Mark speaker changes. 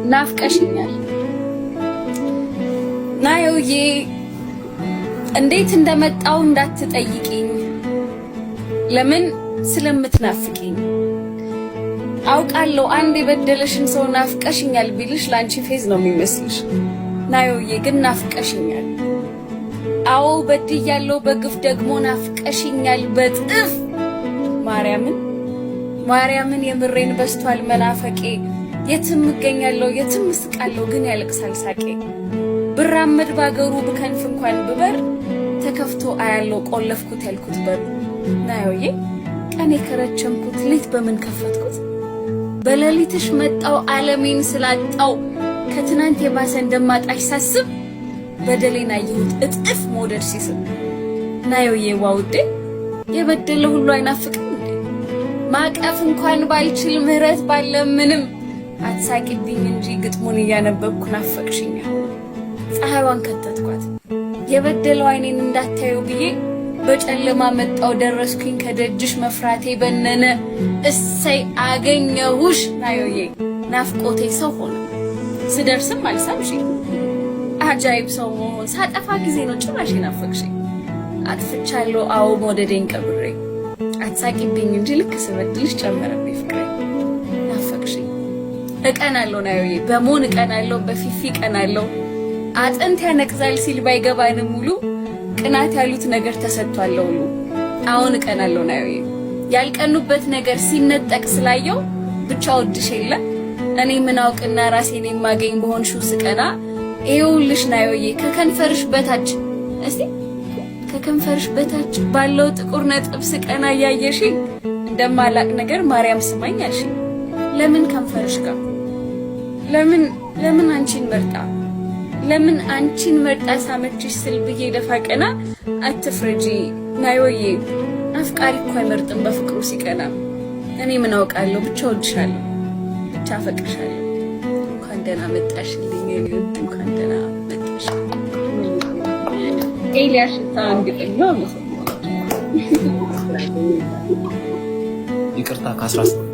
Speaker 1: ናፍቀሽኛል ናዮዬ እንዴት እንደመጣው እንዳትጠይቂኝ ለምን ስለምትናፍቂኝ አውቃለሁ አንድ የበደለሽን ሰው ናፍቀሽኛል ቢልሽ ላንቺ ፌዝ ነው የሚመስልሽ ናዮዬ ግን ናፍቀሽኛል አዎ በድያለሁ በግፍ ደግሞ ናፍቀሽኛል በጥፍ ማርያምን የምሬን በስቷል መናፈቄ የትም እገኛለሁ የትም እስቃለሁ ግን ያለቅሳል ሳቄ ብራመድ ባገሩ ብከንፍ እንኳን ብበር ተከፍቶ አያለው ቆለፍኩት ያልኩት በር ናዮዬ ቀኔ ከረቸምኩት ሌት በምን ከፈትኩት በሌሊትሽ መጣው ዓለሜን ስላጣው ከትናንት የባሰ እንደማጣሽ ሳስብ በደሌና ይሁት እጥፍ ሞደድ ሲስብ ናዮዬ ዋውዴ የበደለ ሁሉ አይናፍቅም እንዴ ማቀፍ እንኳን ባልችል ምህረት ባለምንም አትሳቂብኝ እንጂ ግጥሙን እያነበብኩ ናፈቅሽኛ ፀሐይዋን ከተትኳት የበደለው አይኔን እንዳታዩ ብዬ በጨለማ መጣው ደረስኩኝ ከደጅሽ መፍራቴ በነነ እሰይ አገኘሁሽ ናዮዬ ናፍቆቴ ሰው ሆነ ስደርስም አልሳምሽኝ አጃይብ ሰው መሆን ሳጠፋ ጊዜ ነው ጭራሽ ናፈቅሽኝ አጥፍቻለሁ አዎ ሞደዴን ቀብሬ አትሳቂብኝ እንጂ ልክ ስበድልሽ ጨመረብኝ ፍቅሬ ናፈቅሽኝ እቀናለሁ ናዮዬ በሞን እቀናለሁ በፊፊ እቀናለሁ አጥንት ያነቅዛል ሲል ባይገባንም ሙሉ ቅናት ያሉት ነገር ተሰጥቷል ሁሉ አሁን እቀናለሁ ናዮዬ ያልቀኑበት ነገር ሲነጠቅ ስላየው ብቻ ወድሽ የለ እኔ ምን አውቅና ራሴን የማገኝ በሆንሽው ስቀና ይኸውልሽ ናዮዬ ከከንፈርሽ በታች እስቲ ከከንፈርሽ በታች ባለው ጥቁር ነጥብ ስቀና ያየሽ እንደማላቅ ነገር ማርያም ስማኝ አልሽ ለምን ከንፈርሽ ጋር ለምን አንቺን መርጣ ለምን አንቺን መርጣ ሳመችሽ ስል ብዬ ደፋቀና አትፍረጂ ናዮዬ አፍቃሪ እኮ አይመርጥም በፍቅሩ ሲቀና እኔ ምን አውቃለሁ ብቻ ወድሻለሁ ብቻ አፈቅርሻለሁ እንኳን ደህና መጣሽልኝ እንኳን ደህና መጣሽ ኤልያስ ታንግጥኛ ነው ይቅርታ ከ17